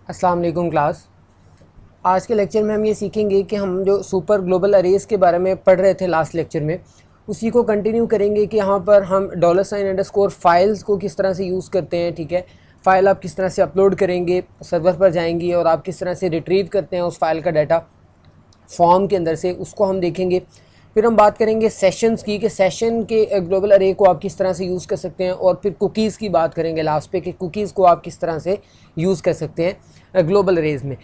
अस्सलाम वालेकुम क्लास। आज के लेक्चर में हम ये सीखेंगे कि हम जो सुपर ग्लोबल अरेज के बारे में पढ़ रहे थे लास्ट लेक्चर में, उसी को कंटिन्यू करेंगे कि यहाँ पर हम $_ फाइल्स को किस तरह से यूज़ करते हैं। ठीक है, फ़ाइल आप किस तरह से अपलोड करेंगे, सर्वर पर जाएंगी और आप किस तरह से रिट्रीव करते हैं उस फाइल का डाटा फॉर्म के अंदर से, उसको हम देखेंगे। फिर हम बात करेंगे सेशंस की, कि सेशन के ग्लोबल अरे को आप किस तरह से यूज़ कर सकते हैं, और फिर कुकीज़ की बात करेंगे लास्ट पे कि कुकीज़ को आप किस तरह से यूज़ कर सकते हैं ग्लोबल अरेज में।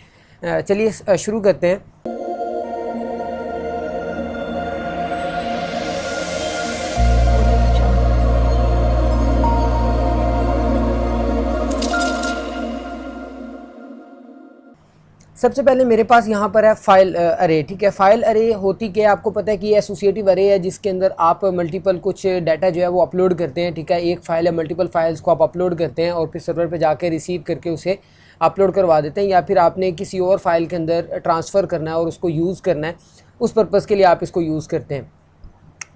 चलिए शुरू करते हैं। सबसे पहले मेरे पास यहाँ पर है फाइल अरे। ठीक है, फाइल अरे होती क्या है, आपको पता है कि ये एसोसिएटिव अरे है जिसके अंदर आप मल्टीपल कुछ डाटा जो है वो अपलोड करते हैं। ठीक है, एक फ़ाइल है, मल्टीपल फाइल्स को आप अपलोड करते हैं और फिर सर्वर पे जाके रिसीव करके उसे अपलोड करवा देते हैं, या फिर आपने किसी और फाइल के अंदर ट्रांसफ़र करना है और उसको यूज़ करना है, उस पर्पज़ के लिए आप इसको यूज़ करते हैं।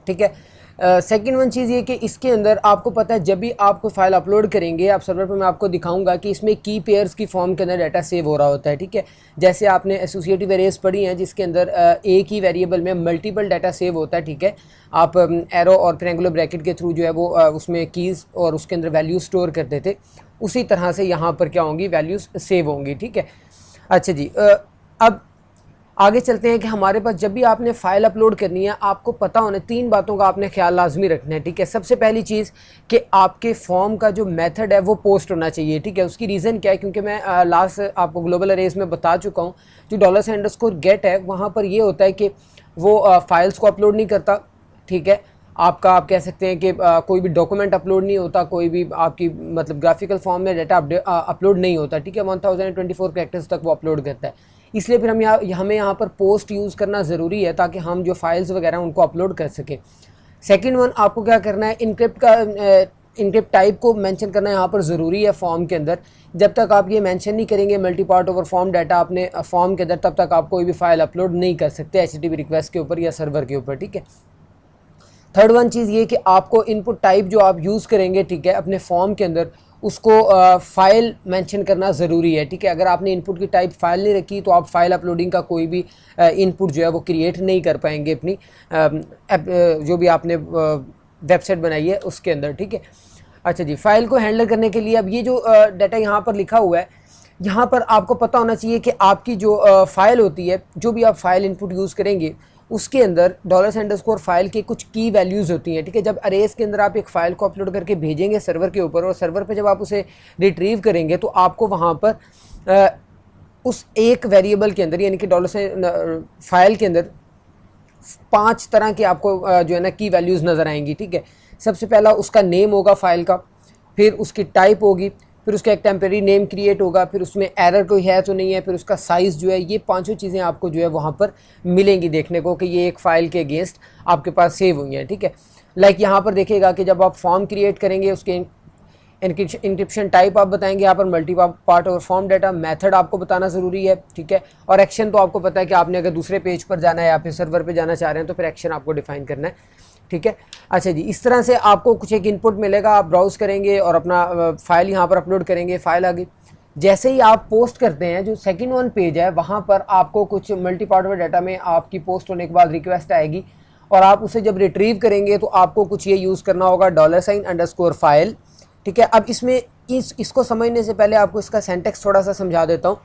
ठीक है, सेकंड वन चीज़ ये कि इसके अंदर आपको पता है जब भी आप कोई फाइल अपलोड करेंगे आप सर्वर पर, मैं आपको दिखाऊंगा कि इसमें की पेयर्स की फॉर्म के अंदर डाटा सेव हो रहा होता है। ठीक है, जैसे आपने एसोसिएटिव अरेज पढ़ी हैं जिसके अंदर एक ही वेरिएबल में मल्टीपल डाटा सेव होता है। ठीक है, आप एरो और ट्रायंगुलर ब्रैकेट के थ्रू जो है वो उसमें कीज़ और उसके अंदर वैल्यूज स्टोर करते थे, उसी तरह से यहाँ पर क्या होंगी, वैल्यूज़ सेव होंगी। ठीक है, अच्छा जी, अब आगे चलते हैं कि हमारे पास जब भी आपने फ़ाइल अपलोड करनी है, आपको पता होना 3 बातों का आपने ख्याल लाजमी रखना है। ठीक है, सबसे पहली चीज़ कि आपके फॉर्म का जो मेथड है वो पोस्ट होना चाहिए। ठीक है, उसकी रीज़न क्या है, क्योंकि मैं लास्ट आपको ग्लोबल अरेज में बता चुका हूँ, जो $_ है वहाँ पर ये होता है कि वो फाइल्स को अपलोड नहीं करता। ठीक है, आप कह सकते हैं कि कोई भी डॉक्यूमेंट अपलोड नहीं होता, कोई भी आपकी मतलब ग्राफिकल फॉर्म में डाटा अपलोड नहीं होता। ठीक है, 1024 कैरेक्टर्स तक वो अपलोड करता है। इसलिए फिर हमें यहाँ पर पोस्ट यूज़ करना ज़रूरी है ताकि हम जो फाइल्स वगैरह उनको अपलोड कर सकें। सेकंड वन, आपको क्या करना है, इनक्रिप्ट टाइप को मेंशन करना यहाँ पर ज़रूरी है फॉर्म के अंदर। जब तक आप ये मेंशन नहीं करेंगे multi part over form data अपने फॉर्म के अंदर, तब तक आप कोई भी फाइल अपलोड नहीं कर सकते HTTP रिक्वेस्ट के ऊपर या सर्वर के ऊपर। ठीक है, थर्ड वन चीज़ ये कि आपको इनपुट टाइप जो आप यूज़ करेंगे, ठीक है, अपने फॉर्म के अंदर, उसको फ़ाइल मेंशन करना ज़रूरी है। ठीक है, अगर आपने इनपुट की टाइप फ़ाइल नहीं रखी तो आप फ़ाइल अपलोडिंग का कोई भी इनपुट जो है वो क्रिएट नहीं कर पाएंगे अपनी जो भी आपने वेबसाइट बनाई है उसके अंदर। ठीक है, अच्छा जी, फ़ाइल को हैंडल करने के लिए अब ये जो डाटा यहाँ पर लिखा हुआ है, यहाँ पर आपको पता होना चाहिए कि आपकी जो फ़ाइल होती है, जो भी आप फ़ाइल इनपुट यूज़ करेंगे उसके अंदर $_ फाइल की कुछ की वैल्यूज़ होती हैं। ठीक है, जब अरेज के अंदर आप एक फ़ाइल को अपलोड करके भेजेंगे सर्वर के ऊपर, और सर्वर पे जब आप उसे रिट्रीव करेंगे तो आपको वहाँ पर उस एक वेरिएबल के अंदर, यानी कि फाइल के अंदर 5 तरह के आपको जो है ना की वैल्यूज़ नज़र आएंगी। ठीक है, सबसे पहला उसका नेम होगा फ़ाइल का, फिर उसकी टाइप होगी, फिर उसका एक टेम्प्रेरी नेम क्रिएट होगा, फिर उसमें एरर कोई है तो नहीं है, फिर उसका साइज़ जो है, ये 5 चीज़ें आपको जो है वहाँ पर मिलेंगी देखने को कि ये एक फ़ाइल के अगेंस्ट आपके पास सेव हुई हैं। ठीक है, लाइक यहाँ पर देखिएगा कि जब आप फॉर्म क्रिएट करेंगे उसके इंक्रिप्शन टाइप आप बताएंगे, यहाँ पर मल्टी पार्ट और फॉर्म डाटा, मेथड आपको बताना ज़रूरी है। ठीक है, और एक्शन तो आपको पता है कि आपने अगर दूसरे पेज पर जाना है या फिर सर्वर पर जाना चाह रहे हैं तो फिर एक्शन आपको डिफाइन करना है। ठीक है, अच्छा जी, इस तरह से आपको कुछ एक इनपुट मिलेगा, आप ब्राउज़ करेंगे और अपना फ़ाइल यहाँ पर अपलोड करेंगे, फ़ाइल आ गई। जैसे ही आप पोस्ट करते हैं, जो सेकंड वन पेज है वहाँ पर आपको कुछ मल्टी पार्ट ऑफ डाटा में आपकी पोस्ट होने के बाद रिक्वेस्ट आएगी, और आप उसे जब रिट्रीव करेंगे तो आपको कुछ ये यूज़ करना होगा $_ ठीक है, अब इसमें इसको समझने से पहले आपको इसका सेंटेक्स थोड़ा सा समझा देता हूँ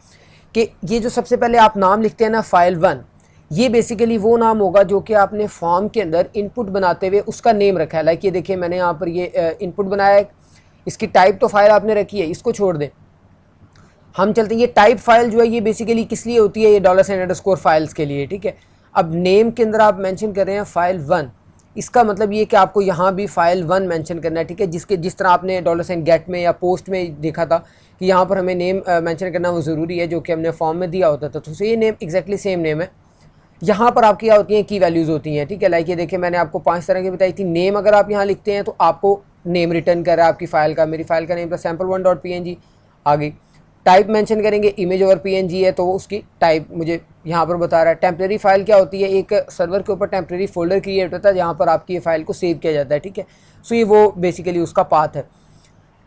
कि ये जो सबसे पहले आप नाम लिखते हैं ना, फाइल1, ये बेसिकली वो नाम होगा जो कि आपने फॉर्म के अंदर इनपुट बनाते हुए उसका नेम रखा है। लाइक ये देखिए, मैंने यहाँ पर ये इनपुट बनाया है, इसकी टाइप तो फाइल आपने रखी है, इसको छोड़ दें, हम चलते हैं। ये टाइप फाइल जो है ये बेसिकली किस लिए होती है, ये $_ फाइल्स के लिए। ठीक है, अब नेम के अंदर आप मेंशन कर रहे हैं फाइल1, इसका मतलब ये कि आपको यहाँ भी फाइल1 मेंशन करना है। ठीक है, जिस तरह आपने $get में या पोस्ट में देखा था कि यहाँ पर हमें नेम मेंशन करना वो ज़रूरी है, जो कि हमने फॉर्म में दिया होता था, तो ये नेम एग्जैक्टली सेम नेम है। यहाँ पर आपकी क्या होती हैं, की वैल्यूज़ होती हैं। ठीक है, लाइक ये देखिए, मैंने आपको 5 तरह की बताई थी। नेम अगर आप यहाँ लिखते हैं तो आपको नेम रिटर्न कर रहा है आपकी फ़ाइल का, मेरी फ़ाइल का नेम था sample1.png आ गई। टाइप मेंशन करेंगे, इमेज ओवर PNG है तो उसकी टाइप मुझे यहाँ पर बता रहा है। टेम्प्रेरी फाइल क्या होती है, एक सर्वर के ऊपर टेम्प्रेरी फोल्डर क्रिएट होता है जहाँ पर आपकी ये फ़ाइल को सेव किया जाता है। ठीक है, सो ये वो बेसिकली उसका पाथ है।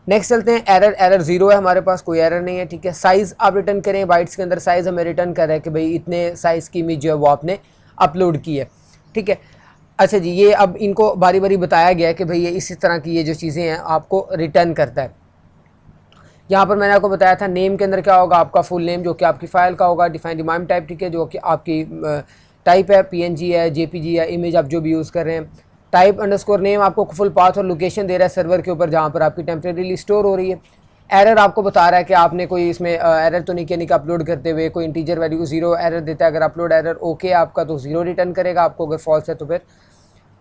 नेक्स्ट चलते हैं एरर 0 है, हमारे पास कोई एरर नहीं है, ठीक है। साइज़ आप रिटर्न करें, बाइट्स के अंदर साइज़ हमें रिटर्न कर रहा है कि भाई इतने साइज़ की इमेज जो है वो आपने अपलोड की है, ठीक है। अच्छा जी, ये अब इनको बारी बारी बताया गया है कि भाई ये इसी तरह की ये जो चीज़ें हैं आपको रिटर्न करता है। यहाँ पर मैंने आपको बताया था नेम के अंदर क्या होगा, आपका फुल नेम जो कि आपकी फ़ाइल का होगा, डिफाइन इमाम टाइप, ठीक है, जो कि आपकी टाइप है, PNG है, JPG है, इमेज आप जो भी यूज़ कर रहे हैं। टाइप अंडरस्कोर नेम आपको फुल पाथ और लोकेशन दे रहा है सर्वर के ऊपर जहाँ पर आपकी टेम्परेरीली स्टोर हो रही है। एरर आपको बता रहा है कि आपने कोई इसमें एरर तो नहीं किया, नहीं कि अपलोड करते हुए कोई इंटीजर वैल्यू 0 एरर देता है। अगर अपलोड एरर ओके आपका तो 0 रिटर्न करेगा आपको, अगर फॉल्स है तो फिर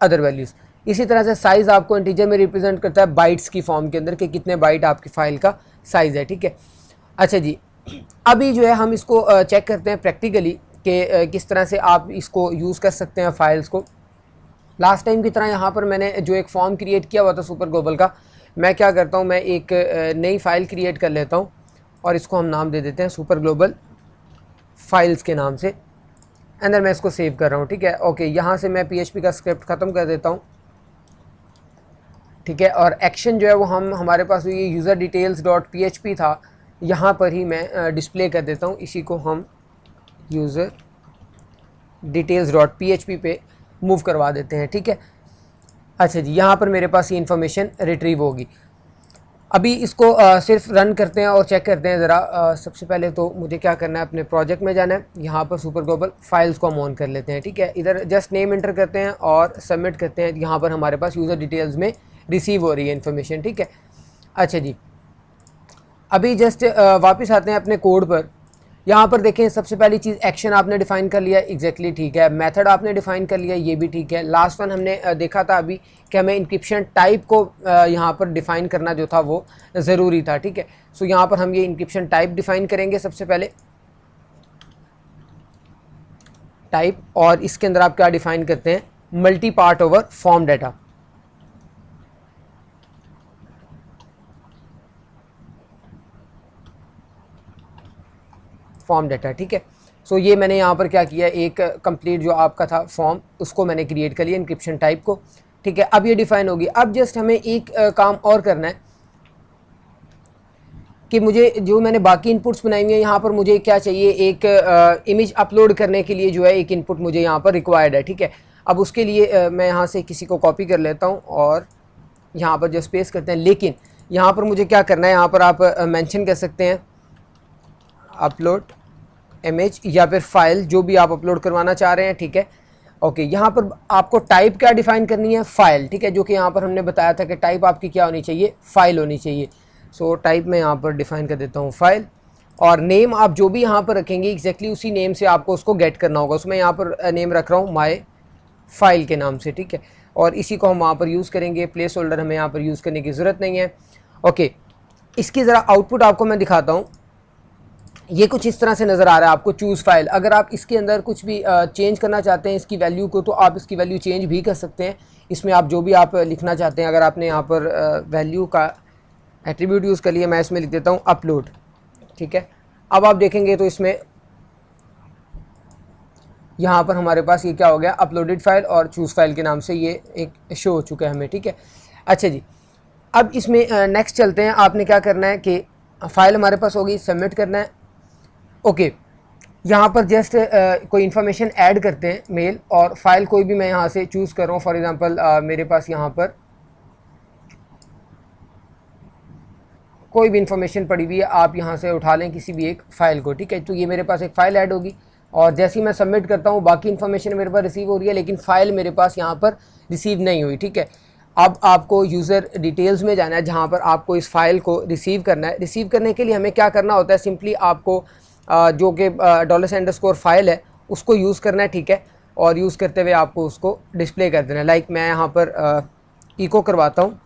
अदर वैल्यूज़। इसी तरह से साइज़ आपको इंटीजर में रिप्रेजेंट करता है बाइट्स की फॉर्म के अंदर कि कितने बाइट आपकी फ़ाइल का साइज़ है, ठीक है। अच्छा जी, अभी जो है हम इसको चेक करते हैं प्रैक्टिकली कि किस तरह से आप इसको यूज़ कर सकते हैं फ़ाइल्स को। लास्ट टाइम की तरह यहाँ पर मैंने जो एक फॉर्म क्रिएट किया हुआ था सुपर ग्लोबल का, मैं क्या करता हूँ, मैं एक नई फ़ाइल क्रिएट कर लेता हूँ और इसको हम नाम दे देते हैं सुपर ग्लोबल फाइल्स के नाम से। अंदर मैं इसको सेव कर रहा हूँ, ठीक है। ओके, यहाँ से मैं PHP का स्क्रिप्ट ख़त्म कर देता हूँ, ठीक है। और एक्शन जो है वो हमारे पास ये यूज़र डिटेल्स डॉट PHP था, यहाँ पर ही मैं डिस्प्ले कर देता हूँ। इसी को हम यूज़र डिटेल्स डॉट PHP पे मूव करवा देते हैं, ठीक है। अच्छा जी, यहाँ पर मेरे पास ये इन्फॉर्मेशन रिट्रीव होगी। अभी इसको सिर्फ रन करते हैं और चेक करते हैं ज़रा। सबसे पहले तो मुझे क्या करना है, अपने प्रोजेक्ट में जाना है, यहाँ पर सुपर ग्लोबल फाइल्स को हम ऑन कर लेते हैं, ठीक है। इधर जस्ट नेम इंटर करते हैं और सबमिट करते हैं। यहाँ पर हमारे पास यूज़र डिटेल्स में रिसीव हो रही है इन्फॉर्मेशन, ठीक है। अच्छा जी, अभी जस्ट वापस आते हैं अपने कोड पर। यहाँ पर देखें, सबसे पहली चीज़ एक्शन आपने डिफ़ाइन कर लिया, एग्जैक्टली ठीक है। मेथड आपने डिफ़ाइन कर लिया, ये भी ठीक है। लास्ट वन हमने देखा था अभी कि हमें इंक्रिप्शन टाइप को यहाँ पर डिफ़ाइन करना जो था वो ज़रूरी था, ठीक है। सो यहाँ पर हम ये इंक्रिप्शन टाइप डिफ़ाइन करेंगे सबसे पहले, टाइप, और इसके अंदर आप क्या डिफ़ाइन करते हैं, multi part over form data. Form data, ठीक है। सो ये मैंने यहाँ पर क्या किया, एक कंप्लीट जो आपका था फॉर्म उसको मैंने क्रिएट कर लिया इंक्रिप्शन टाइप को, ठीक है। अब ये डिफाइन होगी। अब जस्ट हमें एक काम और करना है कि मुझे जो मैंने बाकी इनपुट्स बनाई हुई है, यहाँ पर मुझे क्या चाहिए, एक इमेज अपलोड करने के लिए जो है एक इनपुट मुझे यहाँ पर रिक्वायर्ड है, ठीक है। अब उसके लिए मैं यहाँ से किसी को कॉपी कर लेता हूँ और यहाँ पर जस्ट पेस्ट करते हैं। लेकिन यहाँ पर मुझे क्या करना है, यहाँ पर आप मेंशन कर सकते हैं अपलोड इमेज या फिर फाइल, जो भी आप अपलोड करवाना चाह रहे हैं, ठीक है। ओके, यहाँ पर आपको टाइप क्या डिफ़ाइन करनी है, फाइल, ठीक है, जो कि यहाँ पर हमने बताया था कि टाइप आपकी क्या होनी चाहिए, फाइल होनी चाहिए। सो टाइप में यहाँ पर डिफ़ाइन कर देता हूँ फाइल, और नेम आप जो भी यहाँ पर रखेंगे एग्जैक्टली उसी नेम से आपको उसको गेट करना होगा। उसमें यहाँ पर नेम रख रहा हूँ माई फाइल के नाम से, ठीक है। और इसी को हम वहाँ पर यूज़ करेंगे, प्लेस होल्डर हमें यहाँ पर यूज़ करने की ज़रूरत नहीं है। ओके, इसकी ज़रा आउटपुट आपको मैं दिखाता हूँ। ये कुछ इस तरह से नज़र आ रहा है आपको, चूज़ फाइल। अगर आप इसके अंदर कुछ भी चेंज करना चाहते हैं इसकी वैल्यू को, तो आप इसकी वैल्यू चेंज भी कर सकते हैं। इसमें आप जो भी आप लिखना चाहते हैं, अगर आपने यहाँ पर वैल्यू का एट्रीब्यूट यूज़ कर लिया, मैं इसमें लिख देता हूँ अपलोड, ठीक है। अब आप देखेंगे तो इसमें यहाँ पर हमारे पास ये क्या हो गया, अपलोडेड फाइल और चूज़ फाइल के नाम से ये एक शो हो चुका है हमें, ठीक है। अच्छा जी, अब इसमें नेक्स्ट चलते हैं। आपने क्या करना है कि फ़ाइल हमारे पास होगी, सबमिट करना है। ओके, यहाँ पर जस्ट कोई इन्फॉर्मेशन ऐड करते हैं, मेल और फाइल कोई भी मैं यहाँ से चूज़ कर रहा हूँ। फॉर एग्ज़ाम्पल मेरे पास यहाँ पर कोई भी इन्फॉर्मेशन पड़ी हुई है, आप यहाँ से उठा लें किसी भी एक फ़ाइल को, ठीक है। तो ये मेरे पास एक फ़ाइल ऐड होगी और जैसे ही मैं सबमिट करता हूँ बाकी इन्फॉर्मेशन मेरे पास रिसीव हो रही है, लेकिन फ़ाइल मेरे पास यहाँ पर रिसीव नहीं हुई, ठीक है। अब आपको यूज़र डिटेल्स में जाना है जहाँ पर आपको इस फाइल को रिसीव करना है। रिसीव करने के लिए हमें क्या करना होता है, सिंपली आपको जो कि $_ फाइल है उसको यूज़ करना है, ठीक है। और यूज़ करते हुए आपको उसको डिस्प्ले कर देना है। लाइक मैं यहाँ पर इको करवाता हूँ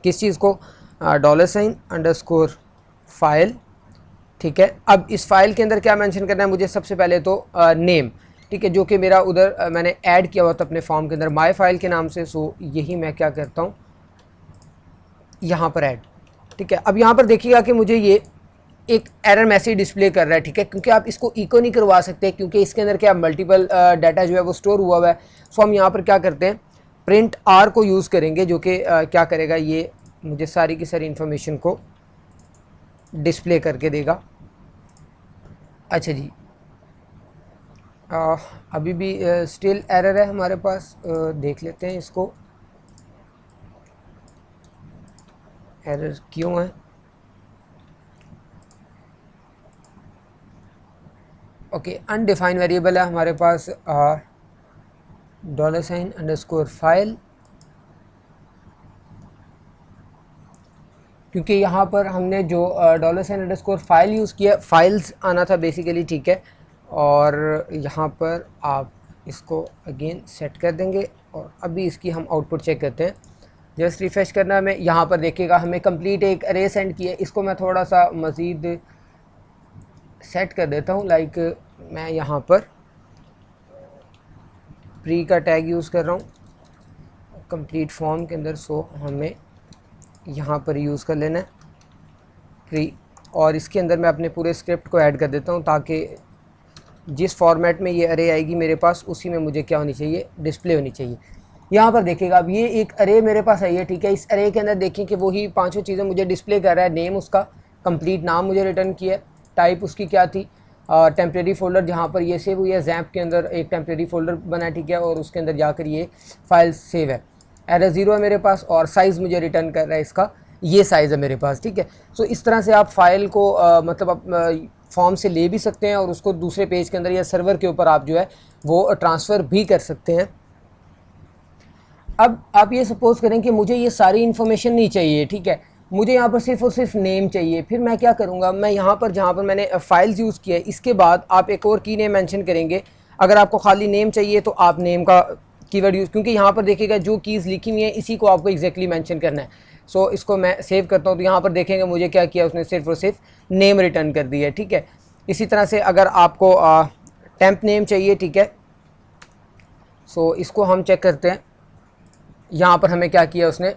किस चीज़ को, $_ फाइल, ठीक है। अब इस फाइल के अंदर क्या मेंशन करना है मुझे, सबसे पहले तो नेम, ठीक है, जो कि मेरा उधर मैंने ऐड किया हुआ था अपने फॉर्म के अंदर माई फाइल के नाम से। सो यही मैं क्या करता हूँ यहाँ पर ऐड, ठीक है। अब यहाँ पर देखिएगा कि मुझे ये एक एरर मैसेज डिस्प्ले कर रहा है, ठीक है, क्योंकि आप इसको इको नहीं करवा सकते क्योंकि इसके अंदर क्या मल्टीपल डाटा जो है वो स्टोर हुआ है। सो हम यहाँ पर क्या करते हैं, प्रिंट आर को यूज़ करेंगे, जो कि क्या करेगा, ये मुझे सारी की सारी इन्फॉर्मेशन को डिस्प्ले करके देगा। अच्छा जी, अभी भी स्टिल एरर है हमारे पास, देख लेते हैं इसको एरर क्यों है। ओके, अनडिफाइंड वेरिएबल है हमारे पास $_ क्योंकि यहाँ पर हमने जो $_ फाइल यूज़ किया, फाइल्स आना था बेसिकली, ठीक है। और यहाँ पर आप इसको अगेन सेट कर देंगे और अभी इसकी हम आउटपुट चेक करते हैं। जस्ट रिफ्रेश करना हमें, यहाँ पर देखिएगा हमें कंप्लीट एक अरे सेंड किया है। इसको मैं थोड़ा सा मज़ीद सेट कर देता हूँ, लाइक मैं यहाँ पर प्री का टैग यूज़ कर रहा हूँ कंप्लीट फॉर्म के अंदर, सो हमें यहाँ पर यूज़ कर लेना है प्री, और इसके अंदर मैं अपने पूरे स्क्रिप्ट को ऐड कर देता हूँ ताकि जिस फॉर्मेट में ये अरे आएगी मेरे पास उसी में मुझे क्या होनी चाहिए, डिस्प्ले होनी चाहिए। यहाँ पर देखिएगा अब ये एक अरे मेरे पास आई है, ठीक है। इस अरे के अंदर देखें कि वही पांचों चीज़ें मुझे डिस्प्ले कर रहा है। नेम उसका कंप्लीट नाम मुझे रिटर्न किया है, टाइप उसकी क्या थी, टेम्प्रेरी फोल्डर जहाँ पर ये सेव हुई है, जैम्प के अंदर एक टेम्प्रेरी फोल्डर बना, ठीक है, और उसके अंदर जाकर ये फाइल सेव है। एरर 0 है मेरे पास और साइज़ मुझे रिटर्न कर रहा है इसका, ये साइज़ है मेरे पास, ठीक है। सो इस तरह से आप फाइल को मतलब फॉर्म से ले भी सकते हैं और उसको दूसरे पेज के अंदर या सर्वर के ऊपर आप जो है वो ट्रांसफ़र भी कर सकते हैं। अब आप ये सपोज़ करें कि मुझे ये सारी इन्फॉर्मेशन नहीं चाहिए, ठीक है, मुझे यहाँ पर सिर्फ और सिर्फ नेम चाहिए। फिर मैं क्या करूँगा, मैं यहाँ पर जहाँ पर मैंने फाइल्स यूज़ किया है इसके बाद आप एक और की नेम मेंशन करेंगे। अगर आपको खाली नेम चाहिए तो आप नेम का कीवर्ड यूज़, क्योंकि यहाँ पर देखिएगा जो कीज़ लिखी हुई हैं इसी को आपको एग्जैक्टली मेंशन करना है। सो इसको मैं सेव करता हूँ तो यहाँ पर देखेंगे मुझे क्या किया, उसने सिर्फ और सिर्फ नेम रिटर्न कर दी है, ठीक है। इसी तरह से अगर आपको टेम्प नेम चाहिए, ठीक है, सो इसको हम चेक करते हैं। यहाँ पर हमें क्या किया, उसने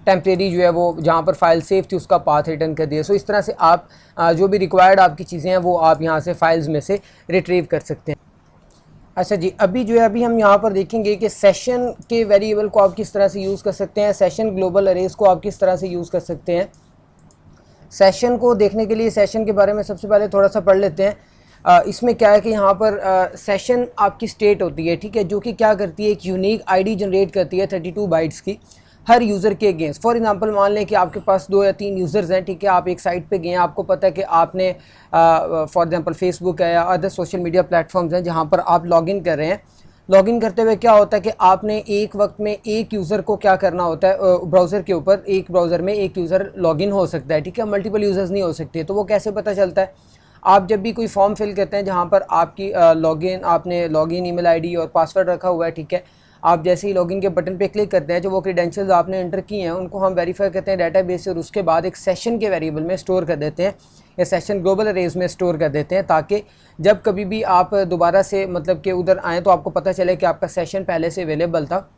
टेम्प्रेरी जो है वो जहाँ पर फाइल सेव थी उसका पाथ रिटर्न कर दिया। सो इस तरह से आप जो भी रिक्वायर्ड आपकी चीज़ें हैं वो आप यहाँ से फाइल्स में से रिट्रीव कर सकते हैं। अच्छा जी, अभी जो है अभी हम यहाँ पर देखेंगे कि सेशन के वेरिएबल को आप किस तरह से यूज़ कर सकते हैं, सेशन ग्लोबल अरेज को आप किस तरह से यूज़ कर सकते हैं। सेशन को देखने के लिए सेशन के बारे में सबसे पहले थोड़ा सा पढ़ लेते हैं। इसमें क्या है कि यहाँ पर सेशन आपकी स्टेट होती है, ठीक है, जो कि क्या करती है, एक यूनिक आईडी जनरेट करती है 32 बाइट्स की हर यूज़र के अगेंस्ट। फॉर एग्जांपल मान लें कि आपके पास 2 या 3 यूज़र्स हैं, ठीक है, आप एक साइट पे गए हैं, आपको पता है कि आपने फॉर एग्जांपल फेसबुक है या अदर सोशल मीडिया प्लेटफॉर्म्स हैं जहाँ पर आप लॉगिन कर रहे हैं। लॉगिन करते हुए क्या होता है कि आपने एक वक्त में एक यूज़र को क्या करना होता है, ब्राउज़र के ऊपर एक ब्राउज़र में एक यूज़र लॉगिन हो सकता है, ठीक है, मल्टीपल यूज़र्स नहीं हो सकते। तो वो कैसे पता चलता है, आप जब भी कोई फॉर्म फिल करते हैं जहाँ पर आपकी लॉगिन, आपने लॉगिन ईमेल आईडी और पासवर्ड रखा हुआ है, ठीक है, आप जैसे ही लॉगिन के बटन पे क्लिक करते हैं जो वो क्रेडेंशियल्स आपने एंटर किए हैं उनको हम वेरीफाई करते हैं डेटाबेस से और उसके बाद एक सेशन के वेरिएबल में स्टोर कर देते हैं या सेशन ग्लोबल अरेज में स्टोर कर देते हैं, ताकि जब कभी भी आप दोबारा से मतलब कि उधर आएँ तो आपको पता चले कि आपका सेशन पहले से अवेलेबल था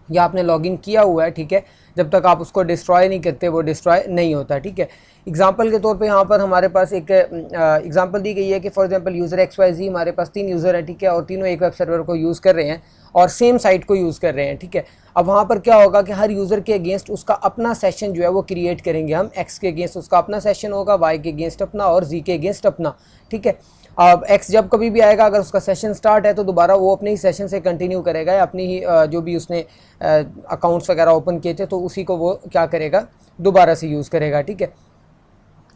या आपने लॉगिन किया हुआ है, ठीक है। जब तक आप उसको डिस्ट्रॉय नहीं करते वो डिस्ट्रॉय नहीं होता, ठीक है। एग्जांपल के तौर पे यहाँ पर हमारे पास एक एग्जांपल दी गई है कि फॉर एग्जांपल यूज़र XYZ, हमारे पास 3 यूज़र है, ठीक है, और तीनों एक वेब सर्वर को यूज़ कर रहे हैं और सेम साइट को यूज़ कर रहे हैं, ठीक है। अब वहाँ पर क्या होगा कि हर यूज़र के अगेंस्ट उसका अपना सेशन जो है वो क्रिएट करेंगे हम। X के अगेंस्ट उसका अपना सेशन होगा, Y के अगेंस्ट अपना और Z के अगेंस्ट अपना, ठीक है। अब X जब कभी भी आएगा अगर उसका सेशन स्टार्ट है तो दोबारा वो अपने ही सेशन से कंटिन्यू करेगा या अपनी ही जो भी उसने अकाउंट्स वगैरह ओपन किए थे तो उसी को वो क्या करेगा, दोबारा से यूज़ करेगा, ठीक है।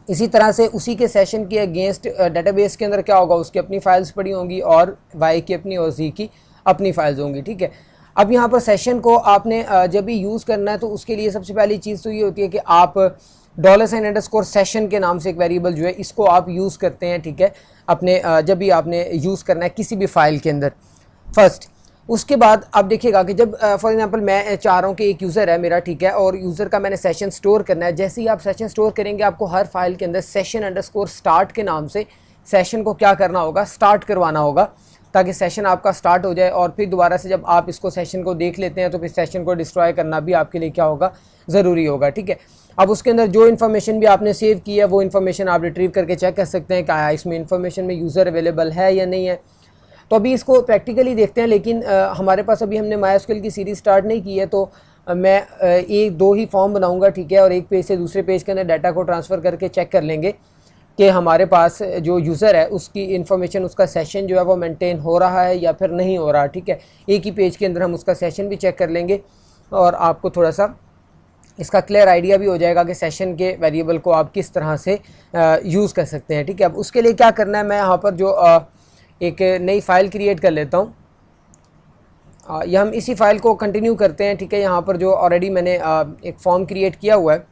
इसी तरह से उसी के सेशन के अगेंस्ट डेटाबेस के अंदर क्या होगा, उसकी अपनी फाइल्स पड़ी होंगी और Y की अपनी और Z की अपनी फाइल्स होंगी, ठीक है। अब यहाँ पर सेशन को आपने जब भी यूज़ करना है तो उसके लिए सबसे पहली चीज़ तो ये होती है कि आप $_सेशन के नाम से एक वेरिएबल जो है इसको आप यूज़ करते हैं, ठीक है, अपने जब भी आपने यूज़ करना है किसी भी फाइल के अंदर फर्स्ट। उसके बाद आप देखिएगा कि जब फॉर एग्जांपल मैं चाह रहा हूँ कि एक यूज़र है मेरा, ठीक है, और यूज़र का मैंने सेशन स्टोर करना है। जैसे ही आप सेशन स्टोर करेंगे आपको हर फाइल के अंदर सेशन_स्टार्ट के नाम से सेशन को क्या करना होगा, स्टार्ट करवाना होगा, ताकि सेशन आपका स्टार्ट हो जाए और फिर दोबारा से जब आप इसको सेशन को देख लेते हैं तो फिर सेशन को डिस्ट्रॉय करना भी आपके लिए क्या होगा, ज़रूरी होगा, ठीक है। अब उसके अंदर जो इन्फॉर्मेशन भी आपने सेव की है वो इन्फॉर्मेशन आप रिट्रीव करके चेक कर सकते हैं क्या इसमें इन्फॉर्मेशन में यूज़र अवेलेबल है या नहीं है। तो अभी इसको प्रैक्टिकली देखते हैं, लेकिन हमारे पास अभी हमने MySQL की सीरीज़ स्टार्ट नहीं की है तो मैं एक दो ही फॉर्म बनाऊंगा, ठीक है, और एक पेज से दूसरे पेज के अंदर डाटा को ट्रांसफ़र करके चेक कर लेंगे कि हमारे पास जो यूज़र है उसकी इन्फॉर्मेशन, उसका सेशन जो है वो मेंटेन हो रहा है या फिर नहीं हो रहा, ठीक है। एक ही पेज के अंदर हम उसका सेशन भी चेक कर लेंगे और आपको थोड़ा सा इसका क्लियर आइडिया भी हो जाएगा कि सेशन के वेरिएबल को आप किस तरह से यूज़ कर सकते हैं, ठीक है। अब उसके लिए क्या करना है, मैं यहाँ पर जो एक नई फ़ाइल क्रिएट कर लेता हूँ, या हम इसी फाइल को कंटिन्यू करते हैं, ठीक है। यहाँ पर जो ऑलरेडी मैंने एक फॉर्म क्रिएट किया हुआ है।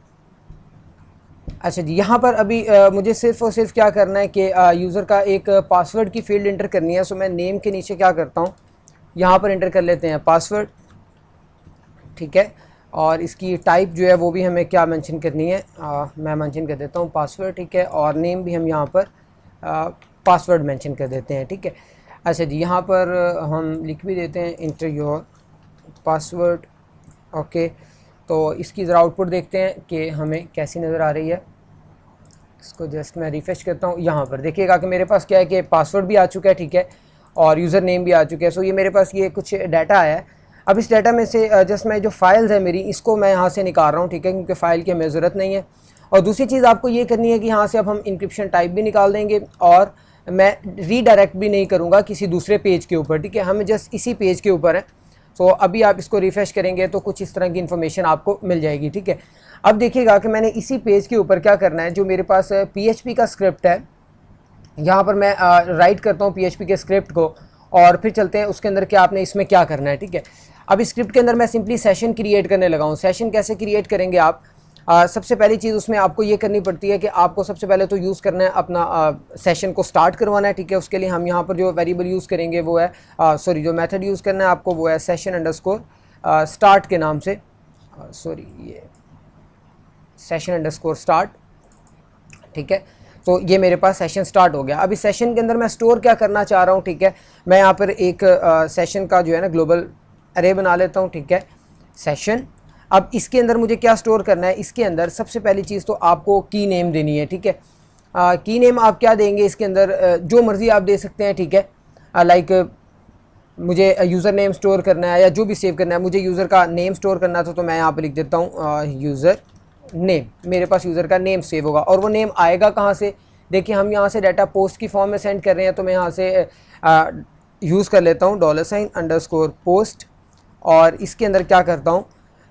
अच्छा जी, यहाँ पर अभी मुझे सिर्फ़ और सिर्फ क्या करना है कि यूज़र का एक पासवर्ड की फील्ड इंटर करनी है। सो मैं नेम के नीचे क्या करता हूँ, यहाँ पर इंटर कर लेते हैं पासवर्ड, ठीक है। और इसकी टाइप जो है वो भी हमें क्या मेंशन करनी है, मैं मेंशन कर देता हूँ पासवर्ड, ठीक है। और नेम भी हम यहाँ पर पासवर्ड मेंशन कर देते हैं, ठीक है। अच्छा जी, यहाँ पर हम लिख भी देते हैं इंटर योर पासवर्ड, ओके। तो इसकी ज़रा आउटपुट देखते हैं कि हमें कैसी नज़र आ रही है। इसको जस्ट मैं रिफ़्रेश करता हूँ। यहाँ पर देखिएगा कि मेरे पास क्या है कि पासवर्ड भी आ चुका है, ठीक है, और यूज़र नेम भी आ चुका है। सो ये मेरे पास ये कुछ डाटा आया है। अब इस डाटा में से जस्ट मैं जो फाइल्स है मेरी, इसको मैं यहाँ से निकाल रहा हूँ, ठीक है, क्योंकि फ़ाइल की हमें ज़रूरत नहीं है। और दूसरी चीज़ आपको ये करनी है कि यहाँ से अब हम इंक्रिप्शन टाइप भी निकाल देंगे और मैं रीडायरेक्ट भी नहीं करूँगा किसी दूसरे पेज के ऊपर, ठीक है। हम जस्ट इसी पेज के ऊपर है। सो अभी आप इसको रिफ़्रेश करेंगे तो कुछ इस तरह की इन्फॉर्मेशन आपको मिल जाएगी, ठीक है। अब देखिएगा कि मैंने इसी पेज के ऊपर क्या करना है, जो मेरे पास PHP का स्क्रिप्ट है, यहाँ पर मैं राइट करता हूँ PHP के स्क्रिप्ट को और फिर चलते हैं उसके अंदर क्या आपने इसमें क्या करना है, ठीक है। अब इस स्क्रिप्ट के अंदर मैं सिंपली सेशन क्रिएट करने लगा हूँ। सेशन कैसे क्रिएट करेंगे आप, सबसे पहली चीज़ उसमें आपको ये करनी पड़ती है कि आपको सबसे पहले तो यूज़ करना है अपना सेशन को स्टार्ट करवाना है, ठीक है। उसके लिए हम यहाँ पर जो वेरिएबल यूज़ करेंगे वो है सॉरी जो मेथड यूज़ करना है आपको वो है सेशन अंडरस्कोर स्टार्ट के नाम से, सॉरी ये सेशन अंडरस्कोर स्टार्ट, ठीक है। तो ये मेरे पास सेशन स्टार्ट हो गया। अब इस सेशन के अंदर मैं स्टोर क्या करना चाह रहा हूँ, ठीक है। मैं यहाँ पर एक सेशन का जो है ना ग्लोबल अरे बना लेता हूँ, ठीक है, सेशन। अब इसके अंदर मुझे क्या स्टोर करना है, इसके अंदर सबसे पहली चीज़ तो आपको की नेम देनी है, ठीक है। की नेम आप क्या देंगे इसके अंदर, जो मर्ज़ी आप दे सकते हैं, ठीक है। लाइक मुझे यूज़र नेम स्टोर करना है या जो भी सेव करना है, मुझे यूज़र का नेम स्टोर करना था तो मैं यहाँ पर लिख देता हूँ यूज़र नेम। मेरे पास यूज़र का नेम सेव होगा और वो नेम आएगा कहाँ से, देखिए हम यहाँ से डाटा पोस्ट की फॉर्म में सेंड कर रहे हैं, तो मैं यहाँ से यूज़ कर लेता हूँ $_पोस्ट और इसके अंदर क्या करता हूँ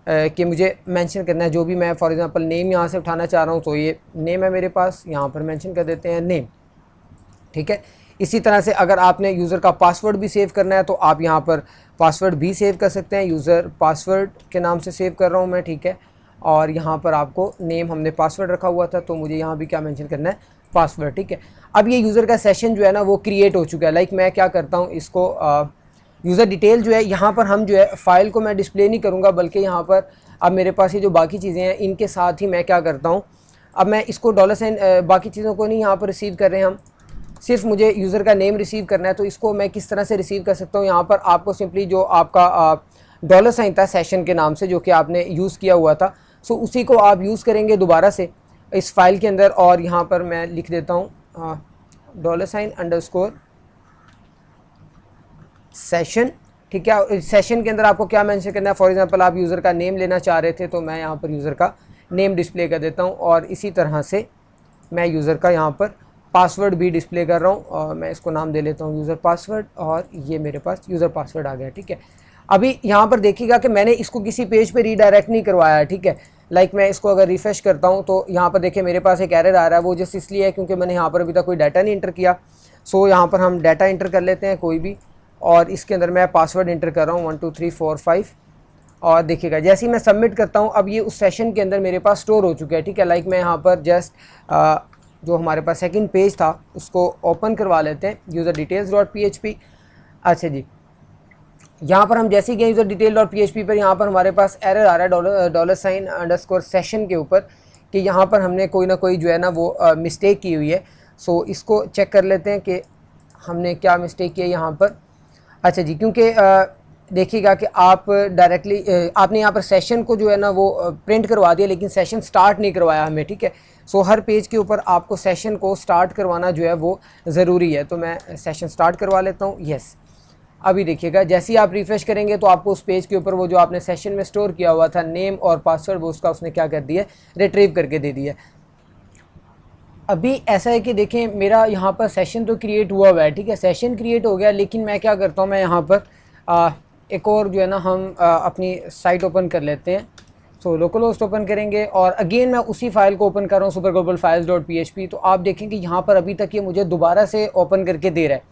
कि मुझे मेंशन करना है जो भी मैं फॉर एग्जांपल नेम यहाँ से उठाना चाह रहा हूँ, तो ये नेम है मेरे पास, यहाँ पर मेंशन कर देते हैं नेम, ठीक है। इसी तरह से अगर आपने यूज़र का पासवर्ड भी सेव करना है तो आप यहाँ पर पासवर्ड भी सेव कर सकते हैं, यूज़र पासवर्ड के नाम से सेव कर रहा हूँ मैं, ठीक है। और यहाँ पर आपको नेम हमने पासवर्ड रखा हुआ था तो मुझे यहाँ भी क्या मेंशन करना है, पासवर्ड, ठीक है। अब ये यूज़र का सेशन जो है ना वो क्रिएट हो चुका है। लाइक मैं क्या करता हूँ, इसको यूज़र डिटेल जो है यहाँ पर हम जो है फ़ाइल को मैं डिस्प्ले नहीं करूँगा, बल्कि यहाँ पर अब मेरे पास ये जो बाकी चीज़ें हैं इनके साथ ही मैं क्या करता हूँ, अब मैं इसको $, बाकी चीज़ों को नहीं यहाँ पर रिसीव कर रहे हैं हम, सिर्फ मुझे यूज़र का नेम रिसीव करना है। तो इसको मैं किस तरह से रिसीव कर सकता हूँ, यहाँ पर आपको सिंपली जो आपका $, था सेशन के नाम से जो कि आपने यूज़ किया हुआ था, सो उसी को आप यूज़ करेंगे दोबारा से इस फाइल के अंदर। और यहाँ पर मैं लिख देता हूँ $_ सेशन, ठीक है। सेशन के अंदर आपको क्या मेंशन करना है, फॉर एग्जांपल आप यूज़र का नेम लेना चाह रहे थे तो मैं यहाँ पर यूज़र का नेम डिस्प्ले कर देता हूँ और इसी तरह से मैं यूज़र का यहाँ पर पासवर्ड भी डिस्प्ले कर रहा हूँ और मैं इसको नाम दे लेता हूँ यूज़र पासवर्ड और ये मेरे पास यूज़र पासवर्ड आ गया, ठीक है। अभी यहाँ पर देखिएगा कि मैंने इसको किसी पेज पे रीडायरेक्ट नहीं करवाया है, ठीक है। लाइक मैं इसको अगर रिफ़्रेश करता हूँ तो यहाँ पर देखिए मेरे पास एक एरर आ रहा है, वो जस्ट इसलिए है क्योंकि मैंने यहाँ पर अभी तक कोई डाटा नहीं इंटर किया। सो यहाँ पर हम डाटा इंटर कर लेते हैं कोई भी और इसके अंदर मैं पासवर्ड इंटर कर रहा हूँ 1 2 3 4 5 और देखिएगा जैसे ही मैं सबमिट करता हूँ अब ये उस सेशन के अंदर मेरे पास स्टोर हो चुका है, ठीक है। लाइक मैं यहाँ पर जस्ट जो हमारे पास सेकंड पेज था उसको ओपन करवा लेते हैं, user_details.php। अच्छा जी, यहाँ पर हम जैसे ही गए user_detail.php पर यहाँ पर हमारे पास एरर आ रहा है $_सेशन के ऊपर कि यहाँ पर हमने कोई ना कोई जो है ना वो मिस्टेक की हुई है। सो इसको चेक कर लेते हैं कि हमने क्या मिस्टेक की है यहाँ पर। अच्छा जी, क्योंकि देखिएगा कि आप डायरेक्टली आपने यहाँ पर सेशन को जो है ना वो प्रिंट करवा दिया लेकिन सेशन स्टार्ट नहीं करवाया हमें, ठीक है। सो हर पेज के ऊपर आपको सेशन को स्टार्ट करवाना जो है वो ज़रूरी है। तो मैं सेशन स्टार्ट करवा लेता हूँ, यस। अभी देखिएगा जैसे ही आप रिफ्रेश करेंगे तो आपको उस पेज के ऊपर वो जो आपने सेशन में स्टोर किया हुआ था नेम और पासवर्ड, वो उसका उसने क्या कर दिया, रिट्रीव करके दे दिया। अभी ऐसा है कि देखें मेरा यहाँ पर सेशन तो क्रिएट हुआ है, ठीक है, सेशन क्रिएट हो गया, लेकिन मैं क्या करता हूँ, मैं यहाँ पर एक और जो है ना हम अपनी साइट ओपन कर लेते हैं। सो लोकल होस्ट ओपन करेंगे और अगेन मैं उसी फाइल को ओपन कर रहा हूँ superglobalfiles.php। तो आप देखेंगे यहाँ पर अभी तक ये मुझे दोबारा से ओपन करके दे रहा है।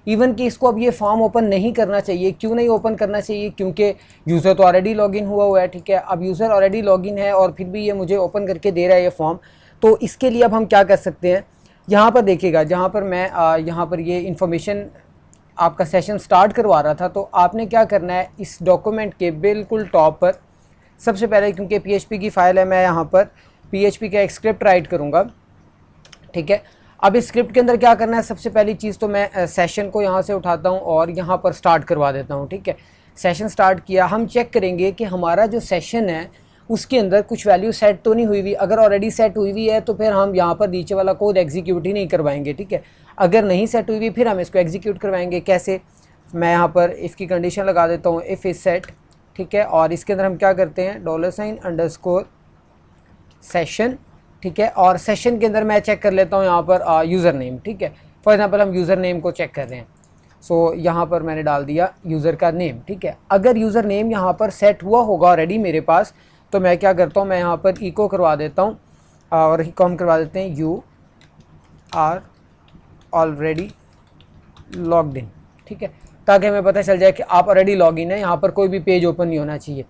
इवन कि इसको अब ये फॉर्म ओपन नहीं करना चाहिए। क्यों नहीं ओपन करना चाहिए? क्योंकि यूज़र तो ऑलरेडी लॉगिन हुआ है, ठीक है। अब यूज़र ऑलरेडी लॉगिन है और फिर भी ये मुझे ओपन करके दे रहा है ये फॉर्म। तो इसके लिए अब हम क्या कर सकते हैं, यहाँ पर देखिएगा, जहाँ पर मैं यहाँ पर ये इन्फॉर्मेशन आपका सेशन स्टार्ट करवा रहा था, तो आपने क्या करना है, इस डॉक्यूमेंट के बिल्कुल टॉप पर सबसे पहले, क्योंकि PHP की फ़ाइल है, मैं यहाँ पर PHP का एक स्क्रिप्ट राइट करूँगा, ठीक है। अब इस स्क्रिप्ट के अंदर क्या करना है, सबसे पहली चीज़ तो मैं सेशन को यहाँ से उठाता हूँ और यहाँ पर स्टार्ट करवा देता हूँ, ठीक है। सेशन स्टार्ट किया, हम चेक करेंगे कि हमारा जो सेशन है उसके अंदर कुछ वैल्यू सेट तो नहीं हुई हुई। अगर ऑलरेडी सेट हुई हुई है तो फिर हम यहाँ पर नीचे वाला कोड एग्जीक्यूट ही नहीं करवाएंगे, ठीक है। अगर नहीं सेट हुई हुई फिर हम इसको एग्जीक्यूट करवाएंगे। कैसे? मैं यहाँ पर इफ़ की कंडीशन लगा देता हूँ, इफ़ इज़ सेट, ठीक है। और इसके अंदर हम क्या करते हैं, $_सेशन, ठीक है। और सेशन के अंदर मैं चेक कर लेता हूँ यहाँ पर यूज़र नेम, ठीक है। फॉर एग्जांपल हम यूज़र नेम को चेक कर रहे हैं। सो यहाँ पर मैंने डाल दिया यूज़र का नेम, ठीक है। अगर यूज़र नेम यहाँ पर सेट हुआ होगा ऑलरेडी मेरे पास, तो मैं क्या करता हूँ, मैं यहाँ पर इको करवा देता हूँ और इको हम करवा देते हैं you are already logged in, ठीक है, ताकि हमें पता चल जाए कि आप ऑलरेडी लॉगिन है। यहाँ पर कोई भी पेज ओपन नहीं होना चाहिए।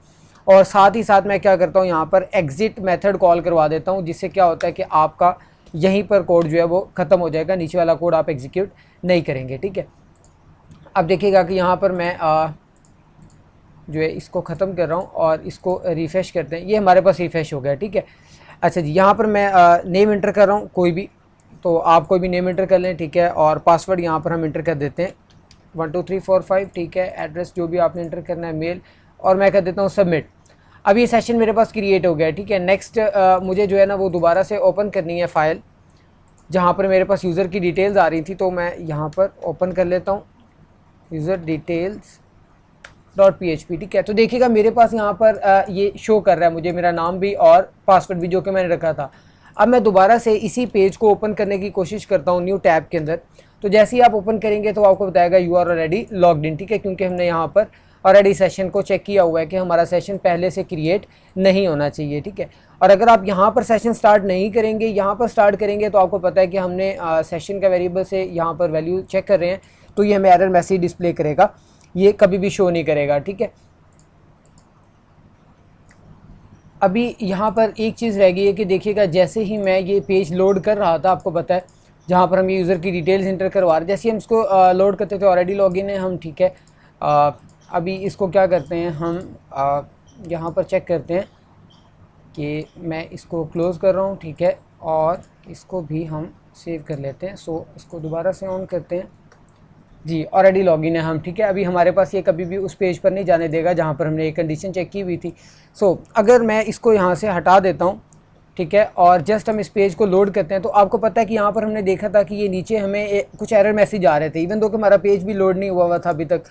और साथ ही साथ मैं क्या करता हूँ, यहाँ पर एग्ज़िट मेथड कॉल करवा देता हूँ, जिससे क्या होता है कि आपका यहीं पर कोड जो है वो ख़त्म हो जाएगा, नीचे वाला कोड आप एग्जीक्यूट नहीं करेंगे, ठीक है। अब देखिएगा कि यहाँ पर मैं जो है इसको ख़त्म कर रहा हूँ और इसको रिफ़्रेश करते हैं। ये हमारे पास रिफ़्रेश हो गया, ठीक है। अच्छा जी, यहाँ पर मैं नेम इंटर कर रहा हूँ कोई भी, तो आप कोई भी नेम इंटर कर लें, ठीक है। और पासवर्ड यहाँ पर हम इंटर कर देते हैं 12345, ठीक है। एड्रेस जो भी आपने इंटर करना है, मेल, और मैं कर देता हूँ सबमिट। अब ये सेशन मेरे पास क्रिएट हो गया, ठीक है। नेक्स्ट मुझे जो है ना वो दोबारा से ओपन करनी है फ़ाइल जहाँ पर मेरे पास यूज़र की डिटेल्स आ रही थी। तो मैं यहाँ पर ओपन कर लेता हूँ यूज़र डिटेल्स .php, ठीक है। तो देखिएगा मेरे पास यहाँ पर ये शो कर रहा है मुझे मेरा नाम भी और पासवर्ड भी जो कि मैंने रखा था। अब मैं दोबारा से इसी पेज को ओपन करने की कोशिश करता हूँ न्यू टैब के अंदर। तो जैसे ही आप ओपन करेंगे तो आपको बताएगा you are already logged in, ठीक है, क्योंकि हमने यहाँ पर ऑलरेडी सेशन को चेक किया हुआ है कि हमारा सेशन पहले से क्रिएट नहीं होना चाहिए, ठीक है। और अगर आप यहाँ पर सेशन स्टार्ट नहीं करेंगे, यहाँ पर स्टार्ट करेंगे, तो आपको पता है कि हमने सेशन का वेरिएबल से यहाँ पर वैल्यू चेक कर रहे हैं, तो ये हमें एरर मैसेज डिस्प्ले करेगा, ये कभी भी शो नहीं करेगा, ठीक है। अभी यहाँ पर एक चीज़ रह गई है कि देखिएगा जैसे ही मैं ये पेज लोड कर रहा था, आपको पता है जहाँ पर हम ये यूज़र की डिटेल्स इंटर करवा रहे, जैसे ही हम इसको लोड करते थे ऑलरेडी लॉगिन है हम, ठीक है। अभी इसको क्या करते हैं हम, यहाँ पर चेक करते हैं कि मैं इसको क्लोज़ कर रहा हूँ, ठीक है, और इसको भी हम सेव कर लेते हैं। सो इसको दोबारा से ऑन करते हैं जी, ऑलरेडी लॉगिन है हम, ठीक है। अभी हमारे पास ये कभी भी उस पेज पर नहीं जाने देगा जहाँ पर हमने एक कंडीशन चेक की हुई थी। सो अगर मैं इसको यहाँ से हटा देता हूँ, ठीक है, और जस्ट हम इस पेज को लोड करते हैं, तो आपको पता है कि यहाँ पर हमने देखा था कि ये नीचे हमें कुछ एरर मैसेज आ रहे थे, इवन दो कि हमारा पेज भी लोड नहीं हुआ था अभी तक।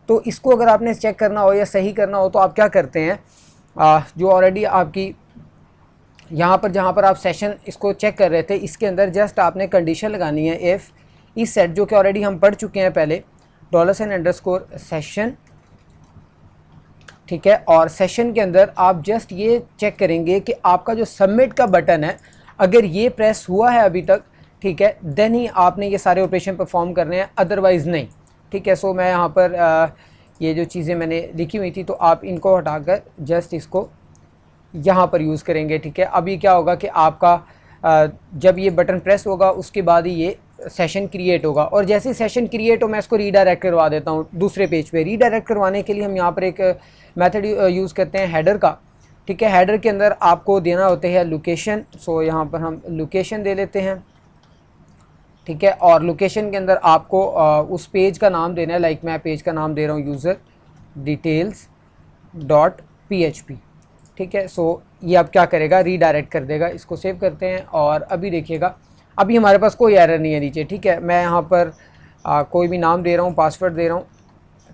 तो इसको अगर आपने चेक करना हो या सही करना हो तो आप क्या करते हैं, जो ऑलरेडी आपकी यहाँ पर जहाँ पर आप सेशन इसको चेक कर रहे थे, इसके अंदर जस्ट आपने कंडीशन लगानी है इफ़ इस सेट, जो कि ऑलरेडी हम पढ़ चुके हैं पहले, $_सेशन, ठीक है। और सेशन के अंदर आप जस्ट ये चेक करेंगे कि आपका जो सबमिट का बटन है, अगर ये प्रेस हुआ है अभी तक, ठीक है, देन ही आपने ये सारे ऑपरेशन परफॉर्म करने हैं, अदरवाइज़ नहीं, ठीक है। सो मैं यहाँ पर ये जो चीज़ें मैंने लिखी हुई थी, तो आप इनको हटाकर जस्ट इसको यहाँ पर यूज़ करेंगे, ठीक है। अभी क्या होगा कि आपका जब ये बटन प्रेस होगा उसके बाद ही ये सेशन क्रिएट होगा, और जैसे ही सेशन क्रिएट हो मैं इसको रीडायरेक्ट करवा देता हूँ दूसरे पेज पे। रीडायरेक्ट करवाने के लिए हम यहाँ पर एक मेथड यूज़ करते हैं हेडर का, ठीक है। हेडर के अंदर आपको देना होता है लोकेशन। सो यहाँ पर हम लोकेशन दे लेते हैं, ठीक है। और लोकेशन के अंदर आपको उस पेज का नाम देना है, लाइक मैं पेज का नाम दे रहा हूँ यूज़र डिटेल्स .php, ठीक है। सो ये अब क्या करेगा, रीडायरेक्ट कर देगा। इसको सेव करते हैं और अभी देखिएगा अभी हमारे पास कोई एरर नहीं है नीचे, ठीक है। मैं यहाँ पर कोई भी नाम दे रहा हूँ, पासवर्ड दे रहा हूँ,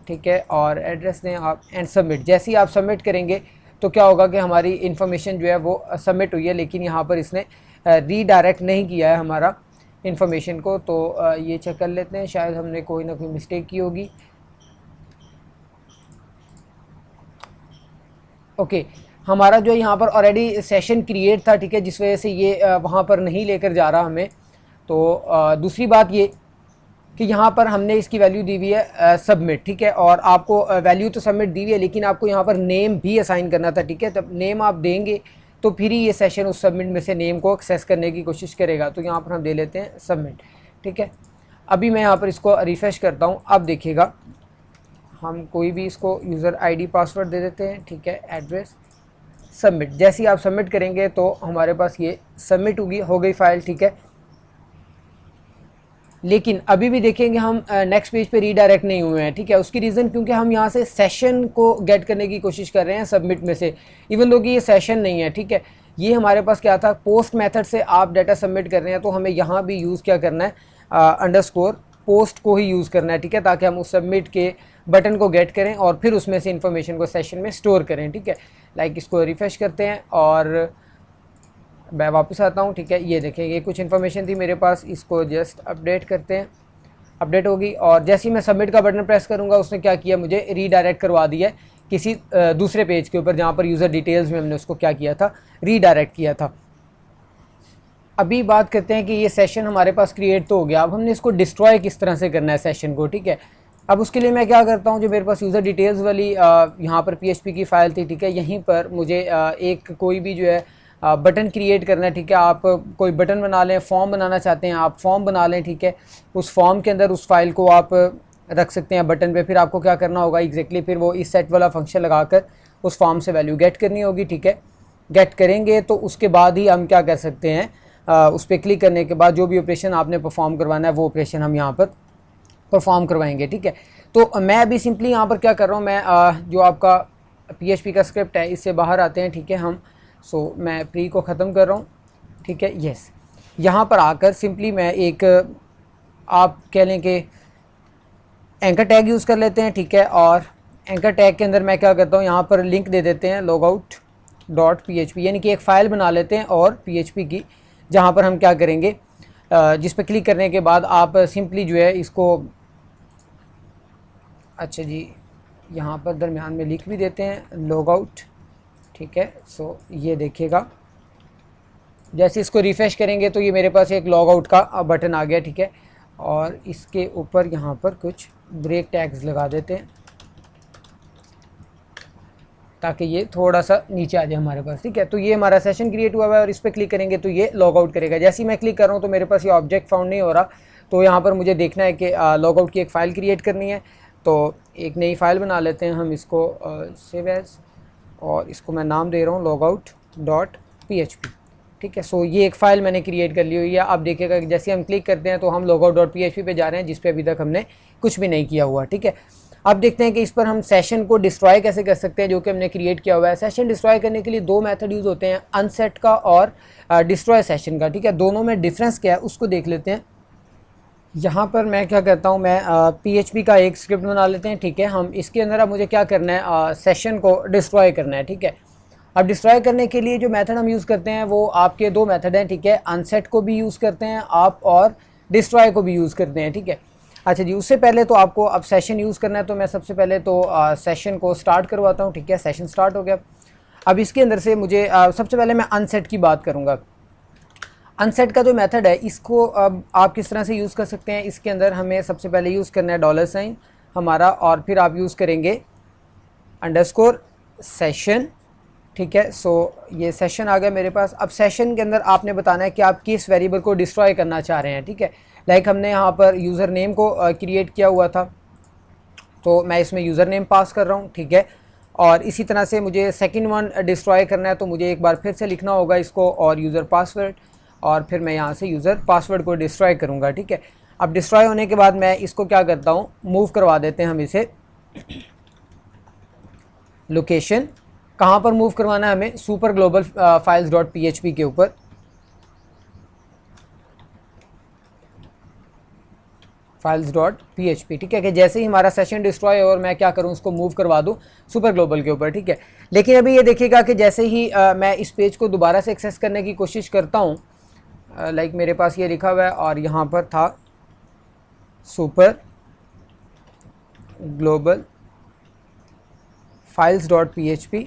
ठीक है, और एड्रेस दें आप एंड सबमिट। जैसे ही आप सबमिट करेंगे तो क्या होगा कि हमारी इन्फॉर्मेशन जो है वो सबमिट हुई है, लेकिन यहाँ पर इसने रीडायरेक्ट नहीं किया है हमारा इन्फॉर्मेशन को। तो ये चेक कर लेते हैं, शायद हमने कोई ना कोई मिस्टेक की होगी। ओके, हमारा जो यहाँ पर ऑलरेडी सेशन क्रिएट था, ठीक है, जिस वजह से ये वहाँ पर नहीं लेकर जा रहा हमें। तो दूसरी बात ये कि यहाँ पर हमने इसकी वैल्यू दी हुई है सबमिट, ठीक है, और आपको वैल्यू तो सबमिट दी हुई है, लेकिन आपको यहाँ पर नेम भी असाइन करना था, ठीक है। तब नेम आप देंगे तो फिर ही ये सेशन उस सबमिट में से नेम को एक्सेस करने की कोशिश करेगा। तो यहाँ पर हम दे लेते हैं सबमिट, ठीक है। अभी मैं यहाँ पर इसको रिफ़्रेश करता हूँ। अब देखिएगा, हम कोई भी इसको यूज़र आईडी पासवर्ड दे देते हैं, ठीक है, एड्रेस, सबमिट। जैसे ही आप सबमिट करेंगे तो हमारे पास ये सबमिट हो गई फ़ाइल, ठीक है। लेकिन अभी भी देखेंगे हम नेक्स्ट पेज पे रीडायरेक्ट नहीं हुए हैं, ठीक है। उसकी रीज़न क्योंकि हम यहाँ से सेशन को गेट करने की कोशिश कर रहे हैं सबमिट में से, इवन दो कि ये सेशन नहीं है, ठीक है। ये हमारे पास क्या था, पोस्ट मेथड से आप डाटा सबमिट कर रहे हैं, तो हमें यहाँ भी यूज़ क्या करना है, अंडरस्कोर पोस्ट को ही यूज़ करना है, ठीक है, ताकि हम उस सबमिट के बटन को गेट करें और फिर उसमें से इन्फॉर्मेशन को सेशन में स्टोर करें, ठीक है। लाइक इसको रिफ्रेश करते हैं और मैं वापस आता हूँ, ठीक है। ये देखें, ये कुछ इन्फॉर्मेशन थी मेरे पास, इसको जस्ट अपडेट करते हैं, अपडेट होगी। और जैसे ही मैं सबमिट का बटन प्रेस करूँगा, उसने क्या किया, मुझे रीडायरेक्ट करवा दिया किसी दूसरे पेज के ऊपर, जहाँ पर यूज़र डिटेल्स में हमने उसको क्या किया था, रीडायरेक्ट किया था। अभी बात करते हैं कि ये सेशन हमारे पास क्रिएट तो हो गया, अब हमने इसको डिस्ट्रॉय किस तरह से करना है सेशन को, ठीक है। अब उसके लिए मैं क्या करता हूँ, जो मेरे पास यूज़र डिटेल्स वाली यहाँ पर PHP की फ़ाइल थी, ठीक है, यहीं पर मुझे एक कोई भी जो है बटन क्रिएट करना है, ठीक है। आप कोई बटन बना लें, फॉर्म बनाना चाहते हैं आप फॉर्म बना लें, ठीक है। उस फॉर्म के अंदर उस फाइल को आप रख सकते हैं बटन पे। फिर आपको क्या करना होगा एग्जैक्टली, फिर वो इस सेट वाला फंक्शन लगाकर उस फॉर्म से वैल्यू गेट करनी होगी, ठीक है। गेट करेंगे तो उसके बाद ही हम क्या कर सकते हैं, उस पर क्लिक करने के बाद जो भी ऑपरेशन आपने परफॉर्म करवाना है वो ऑपरेशन हम यहाँ पर परफॉर्म करवाएंगे, ठीक है। तो मैं अभी सिंपली यहाँ पर क्या कर रहा हूँ, मैं जो आपका PHP का स्क्रिप्ट है इससे बाहर आते हैं, ठीक है हम। सो मैं प्री को ख़त्म कर रहा हूँ, ठीक है, यस। यहाँ पर आकर सिंपली मैं एक आप कह लें कि एंकर टैग यूज़ कर लेते हैं, ठीक है। और एंकर टैग के अंदर मैं क्या करता हूँ, यहाँ पर लिंक दे देते हैं logout.php, यानी कि एक फ़ाइल बना लेते हैं और PHP की, जहाँ पर हम क्या करेंगे, जिस पर क्लिक करने के बाद आप सिंपली जो है इसको, अच्छा जी, यहाँ पर दरमियान में लिख भी देते हैं लॉगआउट, ठीक है। सो ये देखिएगा, जैसे इसको रिफ़्रेश करेंगे तो ये मेरे पास एक लॉग आउट का बटन आ गया, ठीक है। और इसके ऊपर यहाँ पर कुछ ब्रेक टैग्स लगा देते हैं ताकि ये थोड़ा सा नीचे आ जाए हमारे पास, ठीक है। तो ये हमारा सेशन क्रिएट हुआ है और इस पर क्लिक करेंगे तो ये लॉग आउट करेगा। जैसे ही मैं क्लिक कर रहा हूँ तो मेरे पास ये ऑब्जेक्ट फाउंड नहीं हो रहा, तो यहाँ पर मुझे देखना है कि लॉग आउट की एक फ़ाइल क्रिएट करनी है। तो एक नई फ़ाइल बना लेते हैं हम, इसको सेव एज़, और इसको मैं नाम दे रहा हूँ logout.php, ठीक है। सो ये एक फ़ाइल मैंने क्रिएट कर ली हुई है। आप देखिएगा कि जैसे हम क्लिक करते हैं तो हम logout.php पे जा रहे हैं, जिस पे अभी तक हमने कुछ भी नहीं किया हुआ, ठीक है। अब देखते हैं कि इस पर हम सेशन को डिस्ट्रॉय कैसे कर सकते हैं, जो कि हमने क्रिएट किया हुआ है। सेशन डिस्ट्रॉय करने के लिए दो मेथड यूज़ होते हैं, अनसेट का और डिस्ट्रॉय सेशन का, ठीक है। दोनों में डिफरेंस क्या है उसको देख लेते हैं। यहाँ पर मैं क्या करता हूँ, मैं PHP का एक स्क्रिप्ट बना लेते हैं, ठीक है। हम इसके अंदर अब मुझे क्या करना है, सेशन को डिस्ट्रॉय करना है, ठीक है। अब डिस्ट्रॉय करने के लिए जो मेथड हम यूज़ करते हैं वो आपके दो मेथड हैं, ठीक है। अनसेट को भी यूज़ करते हैं आप और डिस्ट्रॉय को भी यूज़ करते हैं, ठीक है। अच्छा जी, उससे पहले तो आपको अब सेशन यूज़ करना है, तो मैं सबसे पहले तो सेशन को स्टार्ट करवाता हूँ, ठीक है। सेशन स्टार्ट हो गया। अब इसके अंदर से मुझे सबसे पहले मैं अनसेट की बात करूँगा। अनसेट का जो मेथड है इसको अब आप किस तरह से यूज़ कर सकते हैं, इसके अंदर हमें सबसे पहले यूज़ करना है $साइन हमारा, और फिर आप यूज़ करेंगे अंडरस्कोर सेशन, ठीक है। सो ये सेशन आ गया मेरे पास। अब सेशन के अंदर आपने बताना है कि आप किस वेरिएबल को डिस्ट्रॉय करना चाह रहे हैं, ठीक है। लाइक हमने यहाँ पर यूज़र नेम को क्रिएट किया हुआ था, तो मैं इसमें यूज़र नेम पास कर रहा हूँ, ठीक है। और इसी तरह से मुझे सेकंड वन डिस्ट्रॉय करना है, तो मुझे एक बार फिर से लिखना होगा इसको, और यूज़र पासवर्ड, और फिर मैं यहाँ से यूज़र पासवर्ड को डिस्ट्रॉय करूँगा, ठीक है। अब डिस्ट्रॉय होने के बाद मैं इसको क्या करता हूँ, मूव करवा देते हैं हम इसे लोकेशन, कहाँ पर मूव करवाना है हमें, super global files dot PHP के ऊपर। फाइल्स डॉट PHP, ठीक है, कि जैसे ही हमारा सेशन डिस्ट्रॉय और मैं क्या करूँ, उसको मूव करवा दूँ सुपर ग्लोबल के ऊपर, ठीक है। लेकिन अभी ये देखिएगा कि जैसे ही मैं इस पेज को दोबारा से एक्सेस करने की कोशिश करता हूँ, लाइक मेरे पास ये लिखा हुआ है और यहाँ पर था super global files dot PHP,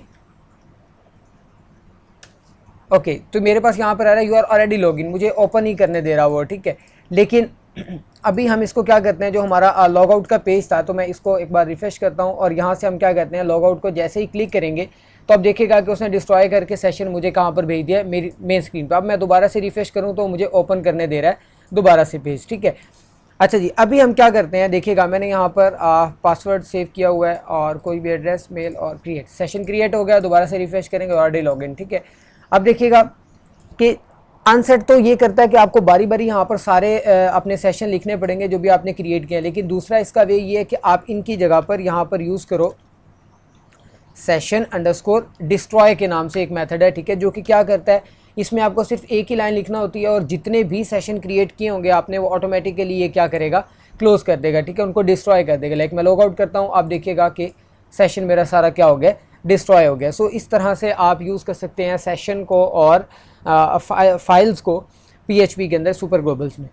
okay, तो मेरे पास यहाँ पर आ रहा है यू आर ऑलरेडी लॉगिन, मुझे ओपन ही करने दे रहा वो, ठीक है। लेकिन अभी हम इसको क्या करते हैं, जो हमारा लॉग आउट का पेज था, तो मैं इसको एक बार रिफ्रेश करता हूँ और यहाँ से हम क्या करते हैं, लॉग आउट को जैसे ही क्लिक करेंगे तो अब देखिएगा कि उसने डिस्ट्रॉय करके सेशन मुझे कहाँ पर भेज दिया है, मेरी मेन स्क्रीन पर। अब मैं दोबारा से रिफ्रेश करूँ तो मुझे ओपन करने दे रहा है दोबारा से पेज, ठीक है। अच्छा जी, अभी हम क्या करते हैं, देखिएगा मैंने यहाँ पर पासवर्ड सेव किया हुआ है और कोई भी एड्रेस, मेल और क्रिएट, सेशन क्रिएट हो गया, दोबारा से रिफ्रेश करेंगे ऑलरेडी लॉगिन, ठीक है। अब देखिएगा कि अनसेट तो ये करता है कि आपको बारी बारी यहाँ पर सारे अपने सेशन लिखने पड़ेंगे जो भी आपने क्रिएट किया है, लेकिन दूसरा इसका वे ये है कि आप इनकी जगह पर यहाँ पर यूज़ करो सेशन अंडरस्कोर डिस्ट्रॉय के नाम से एक मेथड है, ठीक है, जो कि क्या करता है, इसमें आपको सिर्फ एक ही लाइन लिखना होती है और जितने भी सेशन क्रिएट किए होंगे आपने वो ऑटोमेटिकली ये क्या करेगा, क्लोज कर देगा, ठीक है, उनको डिस्ट्रॉय कर देगा। लाइक मैं लॉग आउट करता हूँ, आप देखिएगा कि सेशन मेरा सारा क्या हो गया, डिस्ट्रॉय हो गया। सो इस तरह से आप यूज़ कर सकते हैं सेशन को और फाइल्स को PHP के अंदर सुपर ग्लोबल्स में।